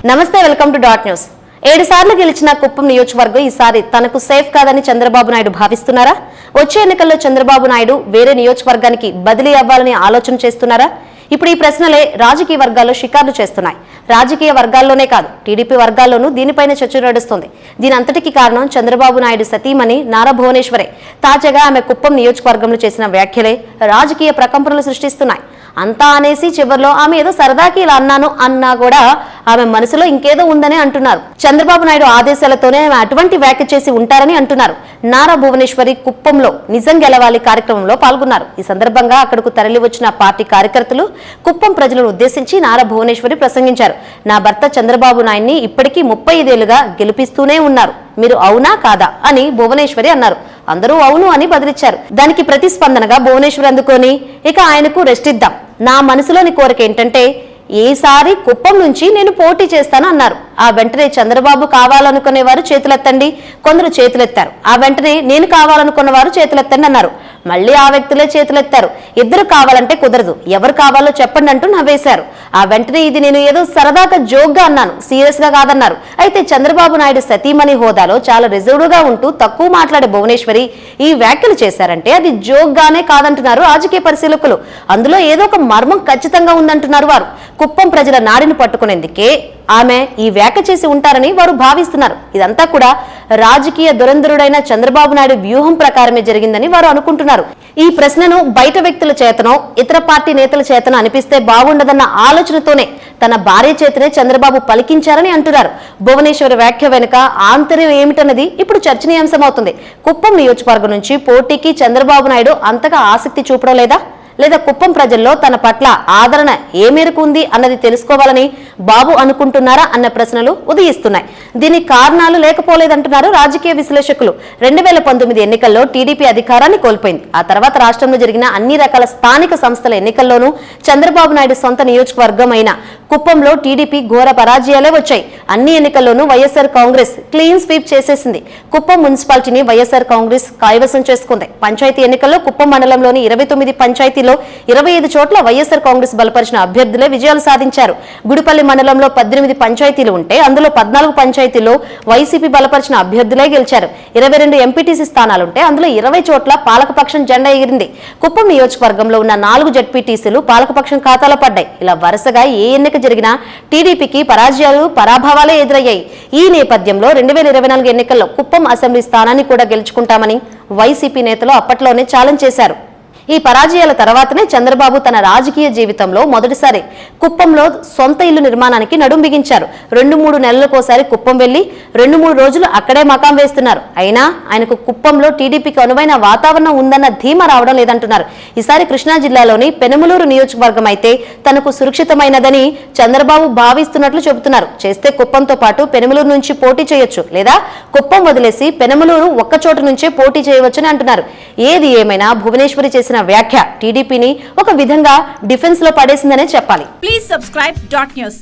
నమస్తే, welcome to dot news. 7 సార్లు గెలిచిన కుప్పం నియోజకవర్గం ఈసారి తనకు సేఫ్ కాదని చంద్రబాబు నాయుడు భావిస్తున్నారా? వచ్చే ఎన్నికల్లో చంద్రబాబు నాయుడు వేరే నియోజకవర్గానికి బదిలీ అవ్వాలని ఆలోచన చేస్తున్నారా? ఇప్పుడు ఈ ప్రశ్నలే రాజకీయ వర్గాల్లో షికార్లు చేస్తున్నాయి. రాజకీయ వర్గాల్లోనే కాదు, టీడీపీ వర్గాల్లోనూ దీనిపైన చర్చ నడుస్తుంది. దీని అంతటికీ కారణం చంద్రబాబు నాయుడు సతీమణి నారా భువనేశ్వరే. తాజాగా ఆమె కుప్పం నియోజకవర్గంలో చేసిన వ్యాఖ్యలే రాజకీయ ప్రకంపనలు సృష్టిస్తున్నాయి. అంతా అనేసి చివరిలో ఆమె ఏదో సరదాకి ఇలా అన్నాను అన్నా కూడా ఆమె మనసులో ఇంకేదో ఉందని అంటున్నారు. చంద్రబాబు నాయుడు ఆదేశాలతోనే ఆమె అటువంటి వ్యాఖ్య చేసి ఉంటారని అంటున్నారు. నారా భువనేశ్వరి కుప్పంలో నిజం గెలవాలి కార్యక్రమంలో పాల్గొన్నారు. ఈ సందర్భంగా అక్కడకు తరలి వచ్చిన పార్టీ కార్యకర్తలు కుప్పం ప్రజలను ఉద్దేశించి నారా భువనేశ్వరి ప్రసంగించారు. నా భర్త చంద్రబాబు నాయుడిని ఇప్పటికీ 35 ఏళ్లుగా గెలిపిస్తూనే ఉన్నారు, మీరు అవునా కాదా అని భువనేశ్వరి అన్నారు. అందరూ అవును అని బదిలిచ్చారు. దానికి ప్రతిస్పందనగా భువనేశ్వరి అందుకొని ఇక ఆయనకు రెస్ట్ ఇద్దాం, నా మనసులోని కోరిక ఏంటంటే ఈసారి కుప్పం నుంచి నేను పోటీ చేస్తాను అన్నారు. ఆ వెంటనే చంద్రబాబు కావాలనుకునే వారు చేతులెత్తండి, కొందరు చేతులెత్తారు. ఆ వెంటనే నేను కావాలనుకున్న వారు చేతులెత్తండి అన్నారు. మళ్ళీ ఆ వ్యక్తులే చేతులెత్తారు. ఇద్దరు కావాలంటే కుదరదు, ఎవరు కావాలో చెప్పండి అంటూ నవ్వేశారు. ఆ వెంటనే ఇది నేను ఏదో సరదాగా జోక్గా అన్నాను, సీరియస్ గా కాదన్నారు. అయితే చంద్రబాబు నాయుడు సతీమణి హోదాలో చాలా రిజర్వ్డ్ గా ఉంటూ తక్కువ మాట్లాడే భువనేశ్వరి ఈ వ్యాఖ్యలు చేశారంటే అది జోక్ గానే కాదంటున్నారు రాజకీయ పరిశీలకులు. అందులో ఏదో ఒక మర్మం ఖచ్చితంగా ఉందంటున్నారు వారు. కుప్పం ప్రజల నాడిని పట్టుకునేందుకే ఆమె ఈ వ్యాఖ్య చేసి ఉంటారని వారు భావిస్తున్నారు. ఇదంతా కూడా రాజకీయ దురంధరుడైన చంద్రబాబు నాయుడు వ్యూహం ప్రకారమే జరిగిందని వారు అనుకుంటున్నారు. ఈ ప్రశ్నను బయట వ్యక్తుల చేతనో ఇతర పార్టీ నేతల చేతనో అనిపిస్తే బాగుండదన్న ఆలోచనతోనే తన భార్య చేతనే చంద్రబాబు పలికించారని అంటున్నారు. భువనేశ్వరి వ్యాఖ్య వెనుక ఆంతర్యం ఏమిటన్నది ఇప్పుడు చర్చనీయాంశమవుతుంది. కుప్పం నియోజకవర్గం నుంచి పోటీకి చంద్రబాబు నాయుడు అంతగా ఆసక్తి చూపడం లేదా కుప్పం ప్రజల్లో తన పట్ల ఆదరణ ఏ మేరకు ఉంది అన్నది తెలుసుకోవాలని బాబు అనుకుంటున్నారా అన్న ప్రశ్నలు ఉదయిస్తున్నాయి. దీనికి కారణాలు లేకపోలేదంటున్నారు రాజకీయ విశ్లేషకులు. 2019 ఎన్నికల్లో టీడీపీ అధికారాన్ని కోల్పోయింది. ఆ తర్వాత రాష్ట్రంలో జరిగిన అన్ని రకాల స్థానిక సంస్థల ఎన్నికల్లోనూ చంద్రబాబు నాయుడు సొంత నియోజకవర్గం అయిన కుప్పంలో టీడీపీ ఘోర పరాజయాలే వచ్చాయి. అన్ని ఎన్నికల్లోనూ వైఎస్ఆర్ కాంగ్రెస్ క్లీన్ స్వీప్ చేసేసింది. కుప్పం మున్సిపాలిటీని వైఎస్ఆర్ కాంగ్రెస్ కైవసం చేసుకుంది. పంచాయతీ ఎన్నికల్లో కుప్పం మండలంలోని 29 పంచాయతీలో 25 చోట్ల వైఎస్ఆర్ కాంగ్రెస్ బలపరిచిన అభ్యర్థులే విజయాలు సాధించారు. గుడిపల్లి మండలంలో 18 పంచాయతీలు ఉంటే అందులో 14 పంచాయతీల్లో వైసీపీ బలపరిచిన అభ్యర్థులే గెలిచారు. 22 ఎంపీటీసీ స్థానాలుంటే అందులో 20 చోట్ల పాలకపక్షం జెండా ఎగిరింది. కుప్పం నియోజకవర్గంలో ఉన్న 4 జడ్పీటీసీలు పాలకపక్షం ఖాతాలో పడ్డాయి. ఇలా వరుసగా ఏ ఎన్నిక జరిగినా టీడీపీకి పరాజయాలు పరాభవాలే ఎదురయ్యాయి. ఈ నేపథ్యంలో 2024 ఎన్నికల్లో కుప్పం అసెంబ్లీ స్థానాన్ని కూడా గెలుచుకుంటామని వైసీపీ నేతలు అప్పట్లోనే ఛాలెంజ్ చేశారు. ఈ పరాజయాల తర్వాతనే చంద్రబాబు తన రాజకీయ జీవితంలో మొదటిసారి కుప్పంలో సొంత ఇల్లు నిర్మాణానికి నడుం బిగించారు. 2-3 నెలలకోసారి కుప్పం వెళ్లి 2-3 రోజులు అక్కడే మకాం వేస్తున్నారు. అయినా ఆయనకు కుప్పంలో టీడీపీకి అనువైన వాతావరణం ఉందన్న ధీమా రావడం లేదంటున్నారు. ఈసారి కృష్ణా జిల్లాలోని పెనుమలూరు నియోజకవర్గం అయితే తనకు సురక్షితమైనదని చంద్రబాబు భావిస్తున్నట్లు చెబుతున్నారు. చేస్తే కుప్పంతో పాటు పెనుమలూరు నుంచి పోటీ చేయొచ్చు, లేదా కుప్పం వదిలేసి పెనుమలూరు ఒక్కచోటు నుంచే పోటీ చేయవచ్చని అంటున్నారు. ఏది ఏమైనా భువనేశ్వరి చేసిన వ్యాఖ్య టీడీపీని ఒక విధంగా డిఫెన్స్ లో పడేసిందనే చెప్పాలి. Please subscribe dot news.